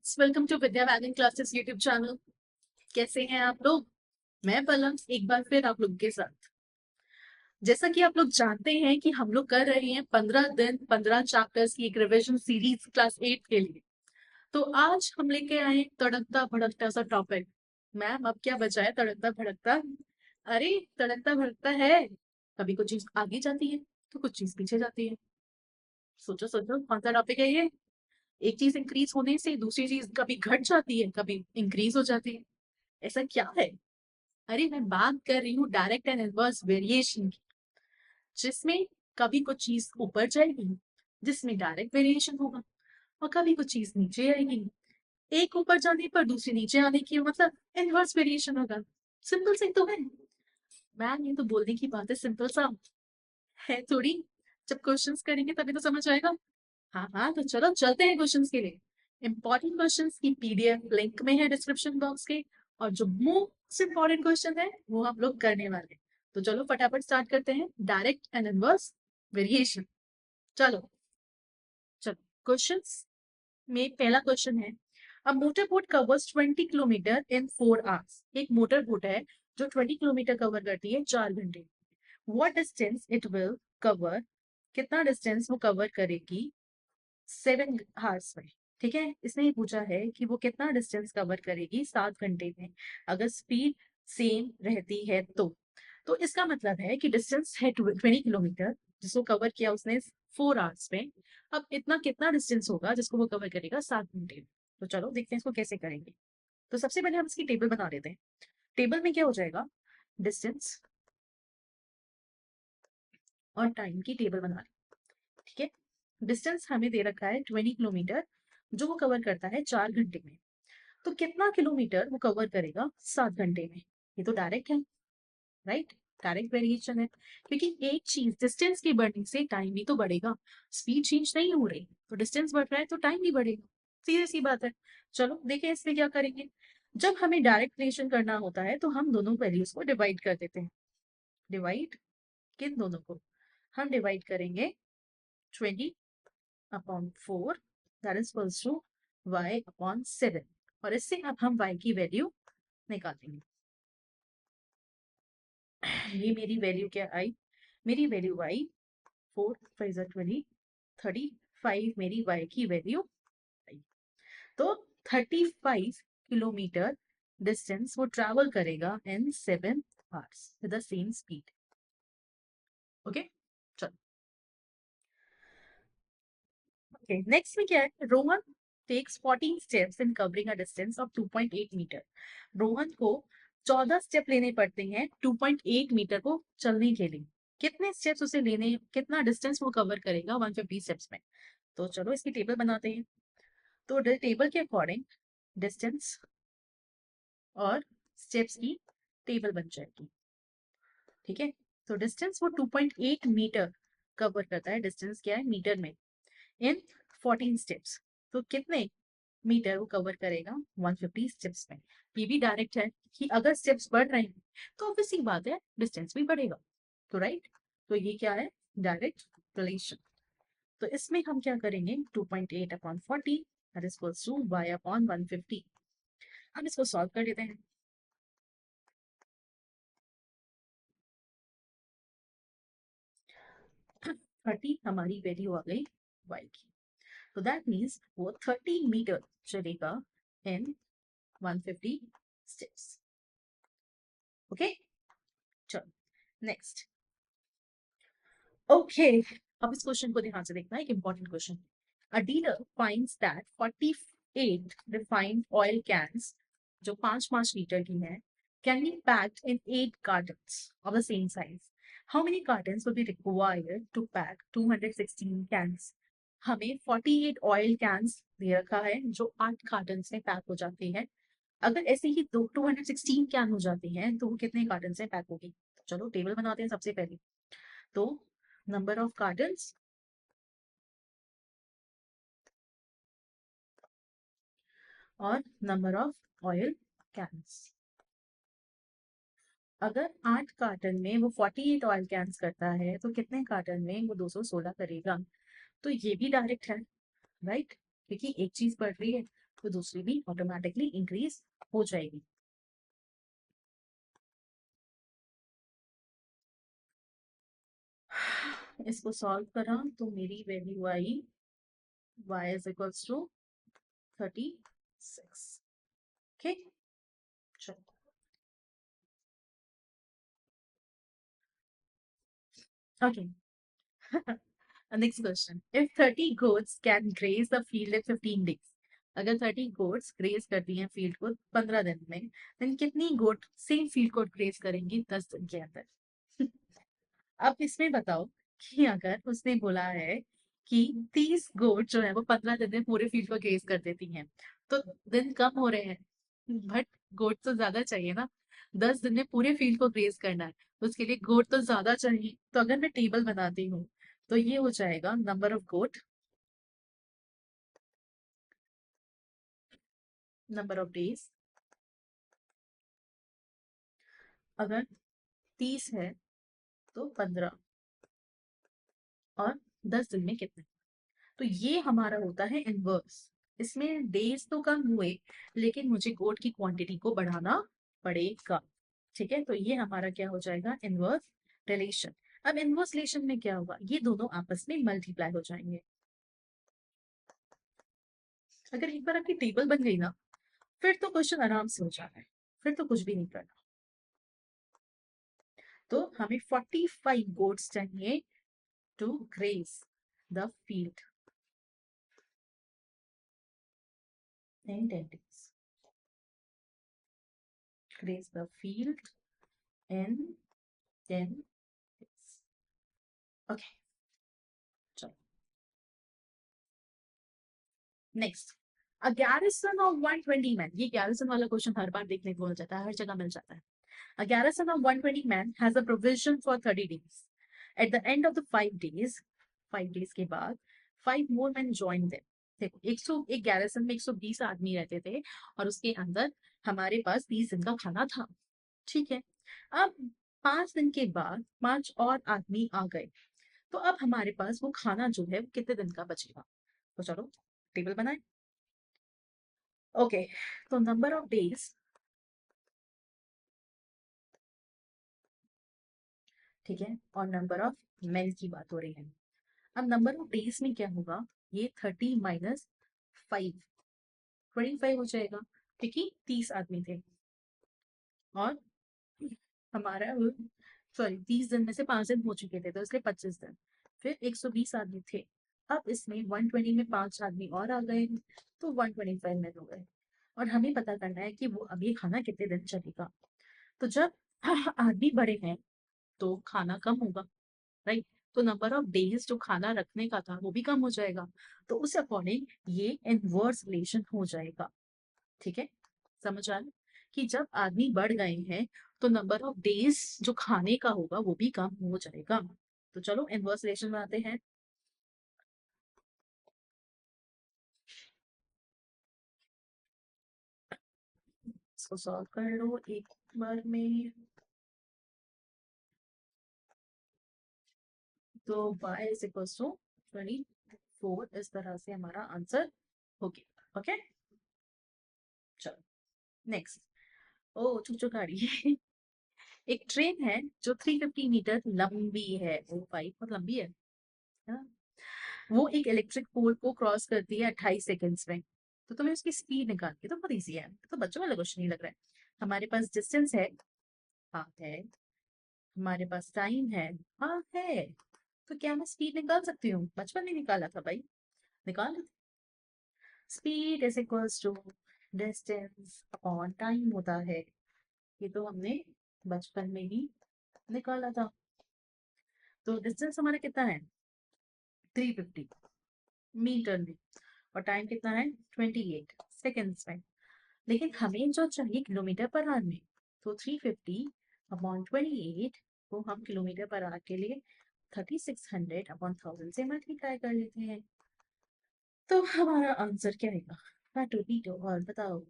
Welcome to Vidya wagon classes YouTube channel. कैसे हैं आप लोग? मैं पलक एक बार फिर आप लोग के साथ। जैसा कि आप लोग जानते हैं कि हम लोग कर रहे हैं 15 दिन 15 चैप्टर्स की एक रिवीजन सीरीज क्लास 8 के लिए। तो आज हम लेके आए हैं तड़कता भड़कता सा टॉपिक। मैम अब क्या बचा है तड़कता भड़कता? अरे तड़कता भड़कता है, कभी कुछ चीज आगे जाती है तो कुछ चीज पीछे जाती है। सोचो सोचो कौन सा टॉपिक है ये। एक चीज इंक्रीज होने से दूसरी चीज कभी घट जाती है कभी इंक्रीज हो जाती है। ऐसा क्या है? अरे मैं बात कर रही हूँ डायरेक्ट एंड इनवर्स वेरिएशन की, जिसमें कभी कुछ चीज ऊपर जाएगी जिसमें डायरेक्ट वेरिएशन होगा, और कभी कुछ चीज नीचे आएगी, एक ऊपर जाने पर दूसरी नीचे आने की मतलब इनवर्स वेरिएशन होगा। सिंपल से तो है। मैम ये तो बोलने की बात है, सिंपल सा है थोड़ी। जब क्वेश्चंस करेंगे तभी तो समझ आएगा। हाँ हाँ, तो चलो चलते हैं क्वेश्चंस के लिए। इंपॉर्टेंट क्वेश्चंस की पीडीएफ लिंक में है डिस्क्रिप्शन बॉक्स के, और जो मोस्ट इंपॉर्टेंट क्वेश्चन है वो हम लोग करने वाले हैं। तो चलो फटाफट स्टार्ट करते हैं डायरेक्ट एंड इनवर्स वेरिएशन। चलो चलो क्वेश्चंस में पहला क्वेश्चन है, a motor boat covers 20 kilometre in 4 hours. एक मोटर बोट है जो 20 किलोमीटर कवर करती है 4 घंटे। What distance it will cover, कितना डिस्टेंस वो कवर करेगी 7 आवर्स में। ठीक है, इसने ये पूछा है कि वो कितना डिस्टेंस कवर करेगी 7 घंटे में, अगर स्पीड सेम रहती है तो इसका मतलब है कि डिस्टेंस है 20 किलोमीटर, जिसको कवर किया उसने 4 आवर्स में। अब इतना कितना डिस्टेंस होगा जिसको वो कवर करेगा 7 घंटे में। तो चलो देखते हैं इसको कैसे करेंगे। तो सबसे पहले हम इसकी टेबल बना लेते हैं। टेबल में क्या हो जाएगा, डिस्टेंस और टाइम की टेबल बना ली। ठीक है, डिस्टेंस हमें दे रखा है 20 किलोमीटर, जो वो कवर करता है 4 घंटे में। तो कितना किलोमीटर वो कवर करेगा 7 घंटे में? ये तो डायरेक्ट है, राइट। डायरेक्ट वेरिएशन है, क्योंकि एक चीज डिस्टेंस के बढ़ने से टाइम भी तो बढ़ेगा। स्पीड चेंज नहीं हो रही तो डिस्टेंस बढ़ रहा है तो टाइम भी बढ़ेगा। सीधी सी बात है। चलो देखें इसमें क्या करेंगे। जब हमें डायरेक्ट रिलेशन करना होता है तो हम दोनों वैल्यूज को डिवाइड कर देते हैं। डिवाइड किन दोनों को? हम डिवाइड करेंगे 20/4, that is equals to y/7। और इससे अब हम y की वैल्यू निकालेंगे। ये मेरी वैल्यू क्या आई? मेरी वैल्यू आई 4 5 20, 35 मेरी y की वैल्यू आई। तो 35 किलोमीटर डिस्टेंस वो ट्रैवल करेगा in 7 hours with the same speed. Okay, चलो। ओके, नेक्स्ट में क्या है, Rohan takes 14 steps in covering a distance of 2.8 metre. Rohan को 14 स्टेप लेने पड़ते हैं 2.8 मीटर को चलने के लिए। कितने स्टेप्स उसे लेने, कितना डिस्टेंस वो कवर करेगा 150 स्टेप्स में? तो चलो इसकी टेबल बनाते हैं। तो टेबल के अकॉर्डिंग डिस्टेंस और स्टेप्स की टेबल बन जाएगी। ठीक है, तो डिस्टेंस वो 2.8 मीटर कवर करता है। डिस्टेंस क्या है मीटर में, इन 14 स्टेप्स। तो कितने मीटर वो कवर करेगा 150 स्टेप्स में। ये भी डायरेक्ट है कि अगर स्टेप्स बढ़ रहे हैं तो ऑब्वियस सी बात है डिस्टेंस भी बढ़ेगा। तो राइट, तो ये क्या है, डायरेक्ट रिलेशन। तो इसमें हम क्या करेंगे, 2.8/40 that is equals to y/150। हम इसको सॉल्व कर लेते हैं। 30 हमारी वैल्यू आ गई y की। तो दैट मीन्स वो 30 मीटर चलेगा इन 150 स्टेप्स। ओके, चलो नेक्स्ट। ओके, अब इस क्वेश्चन को ध्यान से देखना, एक important question. A dealer finds that 48 refined oil cans, जो 5-5 लीटर की हैं, can be packed in 8 cartons of the same size. How many cartons will be required to pack 216 cans? हमें 48 ऑयल कैन्स दे रखा है जो 8 कार्टन्स में pack हो जाते हैं। अगर ऐसे ही 216 कैन हो जाते हैं तो वो कितने कार्टन में पैक होगी? चलो टेबल बनाते हैं सबसे पहले। तो नंबर ऑफ कार्टन्स और नंबर ऑफ ऑयल कैन्स। अगर 8 कार्टन में वो 48 ऑयल कैन्स करता है तो कितने कार्टन में वो 216 करेगा? तो ये भी डायरेक्ट है, राइट, क्योंकि एक चीज बढ़ रही है तो दूसरी भी ऑटोमेटिकली इंक्रीज हो जाएगी। इसको सॉल्व करा तो मेरी वैल्यू आई y is equals to 36। Okay, चलो okay. Next question, if 30 goats can graze the field in 15 days, अगर 30 goats ग्रेज करती हैं फील्ड को 15 दिन में, देन कितनी गोट सेम फील्ड को ग्रेज करेंगी 10 दिन के अंदर? अब इसमें बताओ कि अगर उसने बोला है कि 30 गोट जो है वो 15 दिन में पूरे फील्ड को ग्रेज कर देती हैं, तो दिन कम हो रहे हैं, बट गोट तो ज्यादा चाहिए ना। 10 दिन में पूरे फील्ड को ग्रेज करना है, तो उसके लिए गोट तो ज्यादा चाहिए। तो अगर मैं टेबल बनाती हूँ तो ये हो जाएगा number of goat, number of days. अगर 30 है तो 15, और 10 दिन में कितने? तो ये हमारा होता है इनवर्स। इसमें डेज तो कम हुए, लेकिन मुझे गोट की क्वांटिटी को बढ़ाना पड़ेगा। ठीक है, तो ये हमारा क्या हो जाएगा, इनवर्स रिलेशन। अब इनवर्स रिलेशन में क्या होगा, ये दोनों आपस में मल्टीप्लाई हो जाएंगे। अगर एक बार आपकी टेबल बन गई ना, फिर तो क्वेश्चन आराम से हो जाना है, फिर तो कुछ भी नहीं करना। तो हमें 45 गोट्स चाहिए to graze the field in 10 days, graze the field in 10 days. Okay, चलो next, a garrison of 120 man. ये गैरिसन वाला क्वेश्चन हर बार देखने को मिल जाता है, हर जगह मिल जाता है। A garrison of 120 man has a provision for 30 days, at the end of the 5 days, 5 days के बाद 5 more men join them। देखो 100, एक गैरिसन में 120 आदमी रहते थे, और उसके अंदर हमारे पास 30 दिन का खाना था। ठीक है, अब 5 दिन के बाद 5 और आदमी आ गए, तो अब हमारे पास वो खाना जो है वो कितने दिन का बचेगा? तो चलो टेबल बनाए। ओके, तो नंबर ऑफ डेज, ठीक है, और नंबर ऑफ मेन की बात हो रही है। अब नंबर ऑफ डेज में क्या होगा, ये 30 माइनस 5, 25 हो जाएगा, क्योंकि 30 आदमी थे, और हमारा, सॉरी 30 दिन में से 5 दिन हो चुके थे, तो इसलिए 25 दिन, फिर 120 आदमी थे। अब इसमें 120 में 5 आदमी और आ गए, तो 125 में हो गए, और हमें पता करना है कि वो अभी खाना कितने दिन चलेगा। तो जब आदमी बड़े हैं तो खाना कम होगा, राइट? तो नंबर ऑफ डेज जो खाना रखने का था वो भी कम हो जाएगा, तो उस अकॉर्डिंग ये इनवर्स रिलेशन हो जाएगा। ठीक है, समझ आ रहा है कि जब आदमी बढ़ गए हैं तो नंबर ऑफ डेज जो खाने का होगा वो भी कम हो जाएगा। तो चलो इनवर्स रिलेशन बनाते हैं। इसको सॉल्व कर लो एक बार में, तो y इज इक्वल टू 24, इस तरह से हमारा आंसर हो गया। ओके, चलो नेक्स्ट। ओ चुचु गाड़ी। एक ट्रेन है जो 350 मीटर लंबी है, ओ भाई बहुत लंबी है। हाँ? वो एक इलेक्ट्रिक पोल को क्रॉस करती है 28 सेकेंड्स में, तो तुम्हें उसकी स्पीड निकालनी है। तो बहुत इजी है, तो बच्चों वाला क्वेश्चन नहीं लग रहा है। हमारे पास डिस्टेंस है, हाँ है, हमारे पास टाइम है, हाँ है, तो क्या मैं स्पीड निकाल सकती हूँ? बचपन में निकाला था भाई, निकाल। Speed is equals to distance upon time होता है, ये तो हमने बचपन में ही निकाला था। तो डिस्टेंस हमारा कितना है, 350 मीटर में, और टाइम कितना है, 28 सेकेंड्स में। लेकिन हमें जो चाहिए किलोमीटर पर आवर में, तो 350 अपॉन 28 को हम किलोमीटर पर आवर के लिए 3600 अपॉन 1000 से मल्टीप्लाई कर लेते हैं। तो हमारा आंसर क्या आएगा, काटो पीटो और बताओ।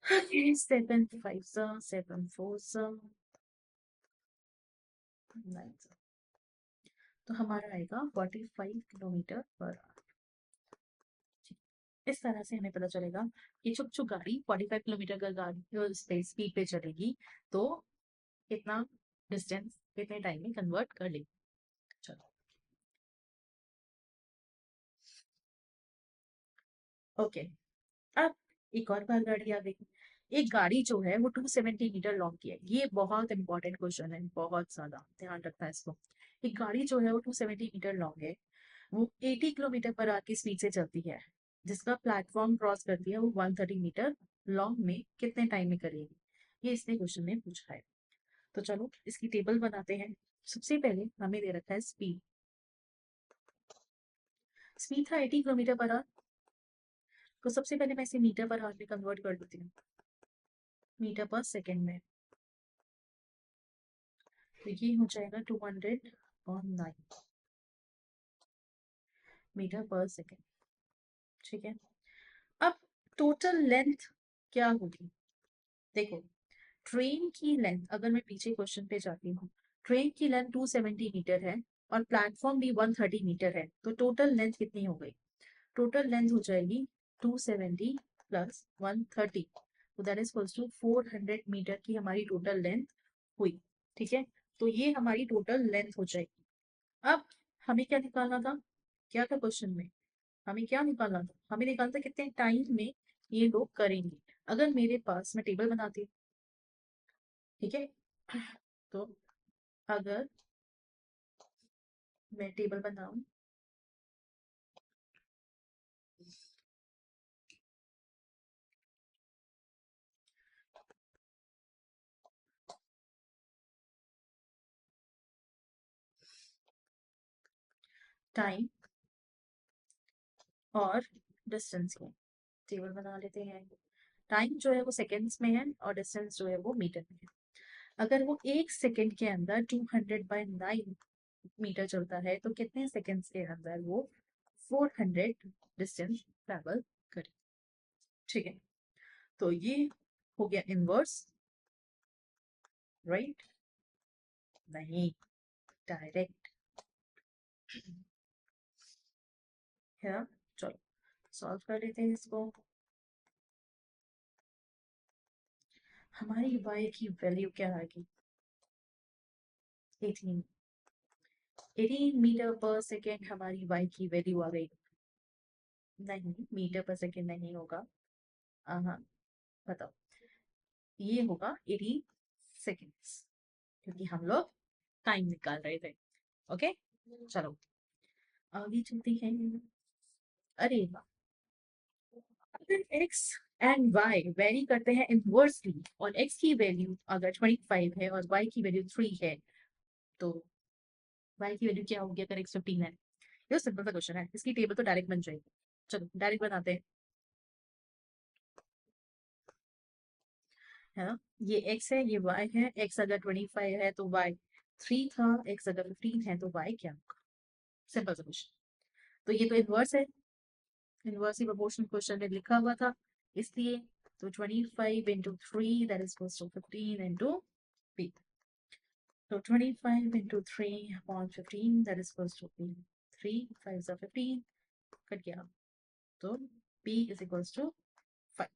7 5 7 4 9। तो हमारा आएगा 45 किलोमीटर पर आवर। इस तरह से हमें पता चलेगा कि चुप चुप गाड़ी 45 किलोमीटर का गाड़ी स्पीड पे चलेगी तो कितना डिस्टेंस कितने टाइम में कन्वर्ट कर लेगी। चलो ओके, अब एक और बार गाड़ी आ गई। एक गाड़ी जो है वो 270 मीटर लॉन्ग की है। ये बहुत इंपॉर्टेंट क्वेश्चन है, बहुत ज्यादा ध्यान रखना है इसको। एक गाड़ी जो है वो 270 मीटर लॉन्ग है, वो 80 किलोमीटर पर आवर की स्पीड से चलती है, जिसका प्लेटफॉर्म क्रॉस करती है वो 130 मीटर लॉन्ग में कितने टाइम में करेगी। ये इसने क्वेश्चन में पूछा है। तो चलो इसकी टेबल बनाते हैं। सबसे पहले हमें दे रखा है स्पीड। स्पीड था 80 किलोमीटर पर आवर, तो सबसे पहले मैं इसे मीटर पर आवर में कन्वर्ट कर देती हूँ, मीटर पर सेकेंड में। तो ये हो जाएगा 209 मीटर पर सेकेंड। ठीक है, अब टोटल लेंथ क्या होगी। देखो ट्रेन की लेंथ, अगर मैं पीछे क्वेश्चन पे जाती हूँ, ट्रेन की लेंथ 270 मीटर है और प्लेटफॉर्म भी 130 मीटर है, तो टोटल लेंथ कितनी हो गई। टोटल लेंथ हो जाएगी 270 प्लस 130, तो that is equals to 400 metre की हमारी टोटल लेंथ हुई। ठीक है, तो ये हमारी टोटल लेंथ हो जाएगी। अब हमें क्या निकालना था, क्या था क्वेश्चन में, हमें क्या निकालना था, हमें निकालना था कितने टाइम में ये लोग करेंगे। अगर मेरे पास, मैं टेबल बनाती हूँ, ठीक है, तो अगर मैं टेबल बनाऊं, टाइम और डिस्टेंस की टेबल बना लेते हैं। टाइम जो है वो सेकेंड्स में है और डिस्टेंस जो है वो मीटर में है। अगर वो 1 सेकेंड के अंदर 200/9 मीटर चलता है तो कितने सेकेंड्स के अंदर वो 400 डिस्टेंस ट्रेवल करे। ठीक है, तो ये हो गया इनवर्स, राइट, नहीं डायरेक्ट है ना। चलो सॉल्व कर लेते हैं इसको। हमारी y की वैल्यू क्या आएगी, 18 18 मीटर पर सेकेंड हमारी y की वैल्यू आ गई। नहीं, मीटर पर सेकेंड नहीं होगा। हाँ, बताओ, ये होगा 18 सेकेंड्स, क्योंकि हम लोग टाइम निकाल रहे थे। ओके, चलो आगे चलते हैं। अरे वाह, अगर x एंड y वेरी करते हैं इनवर्सली और x की वैल्यू अगर 25 है और y की वैल्यू 3 है, तो y की वैल्यू क्या होगी अगर x 15 है। ये सिंपल सा क्वेश्चन है, इसकी टेबल तो डायरेक्ट बन जाएगी। चलो डायरेक्ट बनाते हैं, है ना। ये x है, ये y है। x अगर 25 है तो y 3 था, x अगर 15 है तो y क्या होगा। सिंपल सा क्वेश्चन। तो ये तो इनवर्स है, इनवर्सली प्रोपोर्शनल क्वेश्चन में लिखा हुआ था, इसलिए। तो 25 into 3 that is equals to 15 into p. So 25 into 3 upon 15 that is equals to p. 3 5 are 15 cut गया, तो p is equals to 5।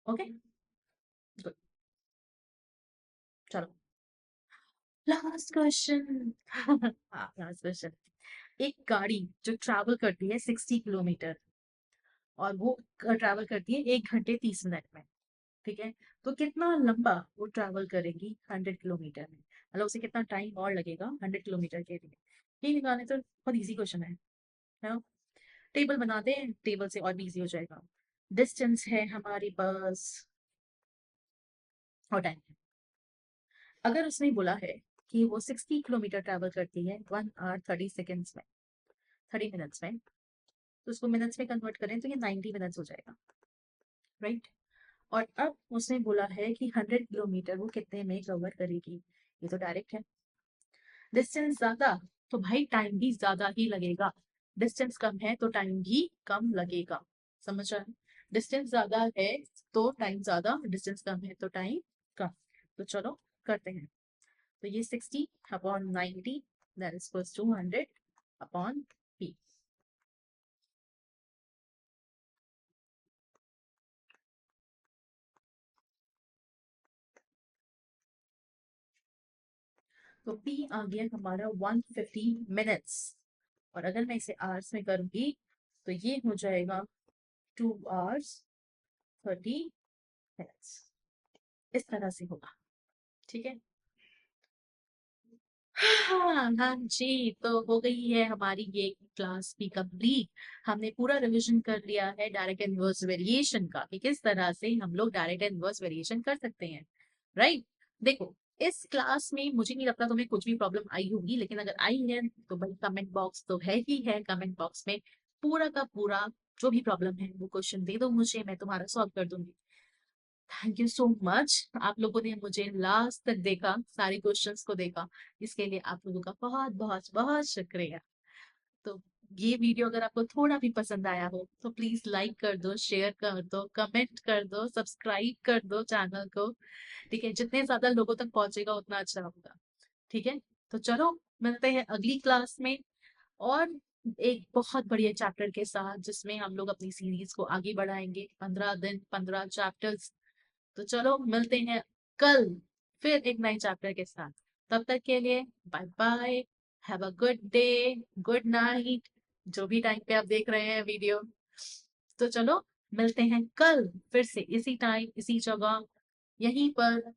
Okay good, चलो लास्ट क्वेश्चन। हाँ लास्ट क्वेश्चन। एक गाड़ी जो ट्रैवल करती है 60 किलोमीटर और वो ट्रैवल करती है 1 घंटे 30 मिनट में, ठीक है, तो कितना लंबा वो ट्रैवल करेगी 100 किलोमीटर में, मतलब उसे कितना टाइम और लगेगा 100 किलोमीटर के लिए। ये निकालने तो बहुत इजी क्वेश्चन है ना। टेबल बनाते हैं, टेबल से और भी इजी हो जाएगा। डिस्टेंस है हमारे पास और टाइम है। अगर उसने बोला है कि वो 60 किलोमीटर ट्रैवल करती है 1 hour 30 seconds में, 30 मिनट्स में, तो उसको मिनट्स में कन्वर्ट करें तो ये 90 मिनट्स हो जाएगा, राइट। और अब उसने बोला है कि 100 किलोमीटर वो कितने में कवर करेगी। ये तो डायरेक्ट है, डिस्टेंस ज्यादा तो भाई टाइम भी ज्यादा ही लगेगा, डिस्टेंस कम है तो टाइम भी कम लगेगा। समझ रहा है, डिस्टेंस ज्यादा है तो टाइम ज्यादा, डिस्टेंस कम है तो टाइम कम। तो चलो करते हैं। तो ये 60/90 that is equals to 100 upon P. तो P आ गया हमारा 150 मिनट्स, और अगर मैं इसे आवर्स में करूंगी तो ये हो जाएगा 2 hours 30 minutes। इस तरह से होगा, ठीक है। हाँ हाँ जी, तो हो गई है हमारी ये क्लास भी कंप्लीट। हमने पूरा रिवीजन कर लिया है डायरेक्ट इनवर्स वेरिएशन का, कि किस तरह से हम लोग डायरेक्ट इनवर्स वेरिएशन कर सकते हैं, राइट। देखो, इस क्लास में मुझे नहीं लगता तुम्हें कुछ भी प्रॉब्लम आई होगी, लेकिन अगर आई है तो भाई कमेंट बॉक्स तो है ही है, कमेंट बॉक्स में पूरा का पूरा जो भी प्रॉब्लम है वो क्वेश्चन दे दो मुझे, मैं तुम्हारा सॉल्व कर दूंगी। थैंक यू सो मच, आप लोगों ने मुझे लास्ट तक देखा, सारे क्वेश्चंस को देखा, इसके लिए आप लोगों का बहुत बहुत बहुत शुक्रिया। तो ये वीडियो अगर आपको थोड़ा भी पसंद आया हो तो प्लीज लाइक कर दो, शेयर कर दो, कमेंट कर दो, सब्सक्राइब कर दो चैनल को, ठीक है। जितने ज्यादा लोगों तक पहुंचेगा उतना अच्छा होगा, ठीक है। तो चलो मिलते हैं अगली क्लास में, और एक बहुत बढ़िया चैप्टर के साथ, जिसमें हम लोग अपनी सीरीज को आगे बढ़ाएंगे, 15 दिन 15 चैप्टर्स। तो चलो मिलते हैं कल फिर एक नए चैप्टर के साथ। तब तक के लिए bye bye, have a good day, good night, जो भी टाइम पे आप देख रहे हैं वीडियो। तो चलो मिलते हैं कल फिर से इसी टाइम इसी जगह, यहीं पर।